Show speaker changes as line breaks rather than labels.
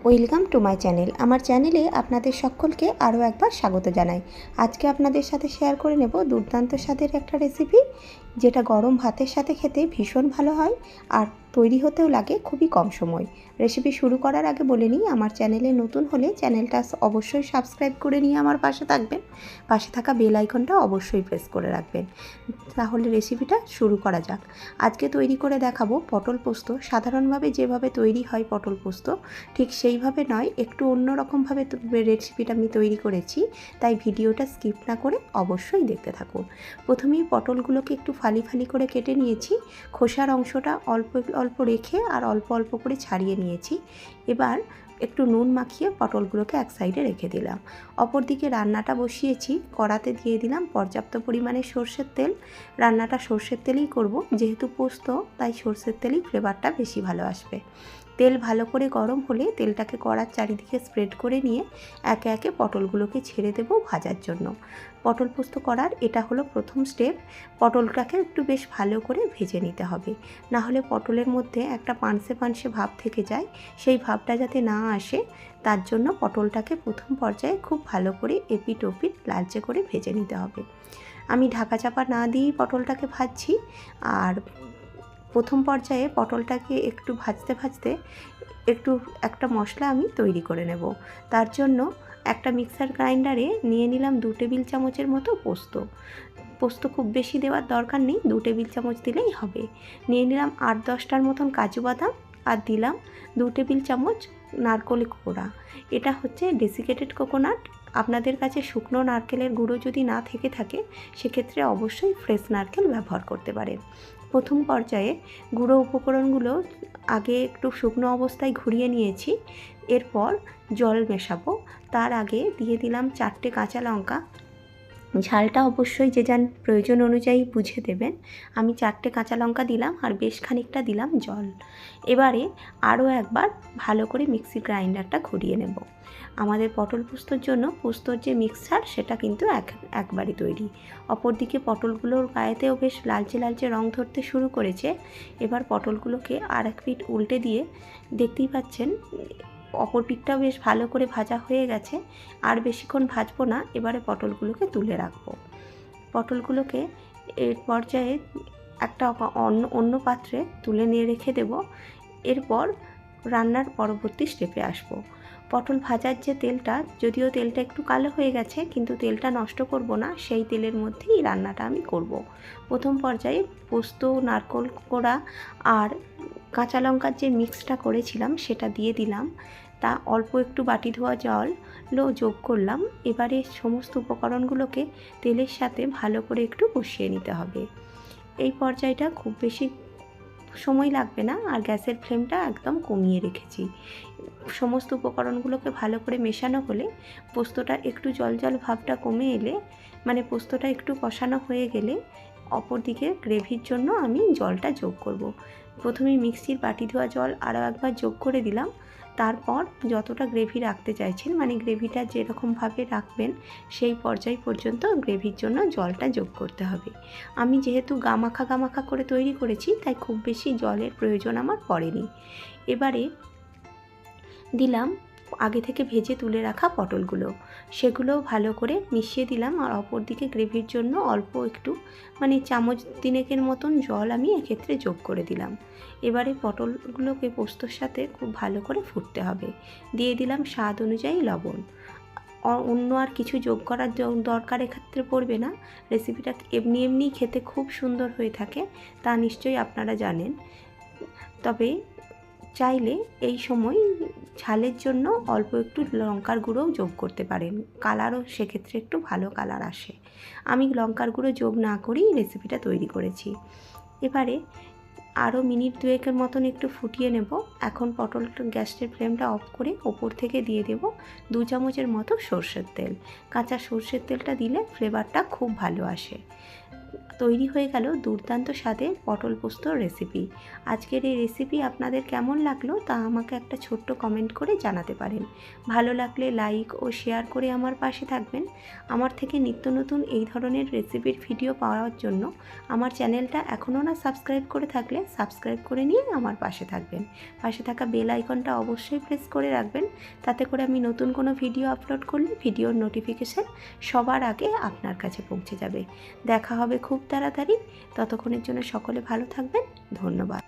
Welcome to my channel. আমার চ্যানেলে আপনাদের সকলকে আরও একবার স্বাগত জানাই। আজকে আপনাদের সাথে শেয়ার করে নেব দুর্দান্ত স্বাদের একটা রেসিপি, যেটা গরম ভাতের সাথে খেতে ভীষণ ভালো হয় আর তৈরি হতেও লাগে খুবই কম সময়। রেসিপি শুরু করার আগে বলে নিই, আমার চ্যানেলে নতুন হলে চ্যানেলটা অবশ্যই সাবস্ক্রাইব করে নিয়ে আমার পাশে থাকবেন। পাশে থাকা বেল আইকনটা অবশ্যই প্রেস করে রাখবেন। তাহলে রেসিপিটা শুরু করা যাক। আজকে তৈরি করে দেখাবো পটল পোস্ত। সাধারণভাবে যেভাবে তৈরি হয় পটল পোস্ত, ঠিক সেইভাবে নয়, একটু অন্যরকমভাবে রেসিপিটা আমি তৈরি করেছি, তাই ভিডিওটা স্কিপ না করে অবশ্যই দেখতে থাকুন। প্রথমেই পটলগুলোকে একটু ফালি ফালি করে কেটে নিয়েছি। খোসার অংশটা অল্প অল্প রেখে আর অল্প অল্প করে ছাড়িয়ে নিয়েছি। এবার একটু নুন মাখিয়ে পটলগুলোকে এক সাইডে রেখে দিলাম। অপরদিকে রান্নাটা বসিয়েছি। কড়াতে দিয়ে দিলাম পর্যাপ্ত পরিমাণে সর্ষের তেল। রান্নাটা সর্ষের তেলেই করব, যেহেতু পোস্ত তাই সর্ষের তেলেই ফ্লেভারটা বেশি ভালো আসবে। তেল ভালো করে গরম হলে তেলটাকে কড়ার চারিদিকে স্প্রেড করে নিয়ে একে একে পটলগুলোকে ছেড়ে দেব ভাজার জন্য। পটল পোস্ত করার এটা হলো প্রথম স্টেপ। পটলটাকে একটু বেশ ভালো করে ভেজে নিতে হবে, না হলে পটলের মধ্যে একটা পানসে পানসে ভাব থেকে যায়। সেই ভাবটা যাতে না আসে, তার জন্য পটলটাকে প্রথম পর্যায়ে খুব ভালো করে এপিট ওপিট লালচে করে ভেজে নিতে হবে। আমি ঢাকা চাপা না দিয়েই পটলটাকে ভাজছি। আর প্রথম পর্যায়ে পটলটাকে একটু ভাজতে ভাজতে একটা মশলা আমি তৈরি করে নেব। তার জন্য একটা মিক্সার গ্রাইন্ডারে নিয়ে নিলাম 2 টেবিল চামচের মতো পোস্ত খুব বেশি দেওয়ার দরকার নেই, 2 টেবিল চামচ দিলেই হবে। নিয়ে নিলাম 8-10টার মতন কাজু বাদাম, আর দিলাম 2 টেবিল চামচ নারকেল কোড়া। এটা হচ্ছে ডেসিকেটেড কোকোনাট। আপনাদের কাছে শুকনো নারকেলের গুঁড়ো যদি না থেকে থাকে, সেক্ষেত্রে অবশ্যই ফ্রেশ নারকেল ব্যবহার করতে পারেন। প্রথম পর্যায়ে গুঁড়ো উপকরণগুলো আগে একটু শুকনো অবস্থায় ঘুরিয়ে নিয়েছি। এরপর জল মেশাবো। তার আগে দিয়ে দিলাম 4টে কাঁচা লঙ্কা। ঝালটা অবশ্যই যে যার প্রয়োজন অনুযায়ী বুঝে দেবেন। আমি 4টে কাঁচা লঙ্কা দিলাম আর বেশ খানিকটা দিলাম জল। এবারে আরও একবার ভালো করে মিক্সি গ্রাইন্ডারটা ঘুরিয়ে নেব। আমাদের পটল পোস্তর জন্য পোস্তর যে মিক্সচার, সেটা কিন্তু একবারই তৈরি। অপরদিকে পটলগুলোর গায়েতেও বেশ লালচে লালচে রং ধরতে শুরু করেছে। এবার পটলগুলোকে আর এক পিঠ উল্টে দিয়ে, দেখতেই পাচ্ছেন অপর পিঠটাও বেশ ভালো করে ভাজা হয়ে গেছে। আর বেশিক্ষণ ভাজবো না, এবারে পটলগুলোকে তুলে রাখবো। পটলগুলোকে এর পর্যায়ে একটা অন্য পাত্রে তুলে নিয়ে রেখে দেব। এরপর রান্নার পরবর্তী স্টেপে আসব। পটল ভাজার যে তেলটা, যদিও তেলটা একটু কালো হয়ে গেছে, কিন্তু তেলটা নষ্ট করব না, সেই তেলের মধ্যেই রান্নাটা আমি করব। প্রথম পর্যায়ে পোস্ত, নারকেল কোড়া আর কাঁচা লঙ্কার যে মিক্সটা করেছিলাম সেটা দিয়ে দিলাম। তা অল্প একটু বাটি ধোয়া জলও যোগ করলাম। এবারে সমস্ত উপকরণগুলোকে তেলের সাথে ভালো করে একটু কষিয়ে নিতে হবে। এই পর্যায়টা খুব বেশি সময় লাগবে না, আর গ্যাসের ফ্লেমটা একদম কমিয়ে রেখেছি। সমস্ত উপকরণগুলোকে ভালো করে মেশানো হলে, পোস্তটা একটু জল জল ভাবটা কমে এলে, মানে পোস্তটা একটু কষানো হয়ে গেলে, অপরদিকে গ্রেভির জন্য আমি জলটা যোগ করব। প্রথমে মিক্সির বাটি ধোয়া জল আরও একবার যোগ করে দিলাম। তারপর যতটা গ্রেভি রাখতে চাইছেন, মানে গ্রেভিটা যেরকমভাবে রাখবেন, সেই পর্যায় পর্যন্ত গ্রেভির জন্য জলটা যোগ করতে হবে। আমি যেহেতু গামাখা করে তৈরি করেছি, তাই খুব বেশি জলের প্রয়োজন আমার পড়েনি। এবারে দিলাম আগে থেকে ভেজে তুলে রাখা পটলগুলো, সেগুলোও ভালো করে মিশিয়ে দিলাম। আর অপরদিকে গ্রেভির জন্য অল্প একটু, মানে চামচ 3 মতন জল আমি এক্ষেত্রে যোগ করে দিলাম। এবারে পটলগুলোকে পোস্তর সাথে খুব ভালো করে ফুটতে হবে। দিয়ে দিলাম স্বাদ অনুযায়ী লবণ। অন্য আর কিছু যোগ করার দরকার এক্ষেত্রে পড়বে না। রেসিপিটা এমনি খেতে খুব সুন্দর হয়ে থাকে, তা নিশ্চয়ই আপনারা জানেন। তবে চাইলে এই সময় ঝালের জন্য অল্প একটু লঙ্কার গুঁড়োও যোগ করতে পারেন, কালারও সেক্ষেত্রে একটু ভালো কালার আসে। আমি লঙ্কার গুঁড়ো যোগ না করেই রেসিপিটা তৈরি করেছি। এবারে আরও মিনিট 2 মতন একটু ফুটিয়ে নেব। এখন গ্যাসের ফ্লেমটা অফ করে ওপর থেকে দিয়ে দেব 2 চামচের মতো সর্ষের তেল। কাঁচা সর্ষের তেলটা দিলে ফ্লেভারটা খুব ভালো আসে। তৈরি হয়ে গেল দুর্দান্ত স্বাদের পটল পোস্তর রেসিপি। আজকের এই রেসিপি আপনাদের কেমন লাগলো তা আমাকে একটা ছোট্ট কমেন্ট করে জানাতে পারেন। ভালো লাগলে লাইক ও শেয়ার করে আমার পাশে থাকবেন। আমার থেকে নিত্য নতুন এই ধরনের রেসিপির ভিডিও পাওয়ার জন্য আমার চ্যানেলটা এখনও না সাবস্ক্রাইব করে থাকলে সাবস্ক্রাইব করে নিয়ে আমার পাশে থাকবেন। পাশে থাকা বেল আইকনটা অবশ্যই প্রেস করে রাখবেন, তাতে করে আমি নতুন কোনো ভিডিও আপলোড করলে ভিডিওর নোটিফিকেশান সবার আগে আপনার কাছে পৌঁছে যাবে। দেখা হবে খুব তাড়াতাড়ি। ততক্ষণের জন্য সকলে ভালো থাকবেন। ধন্যবাদ।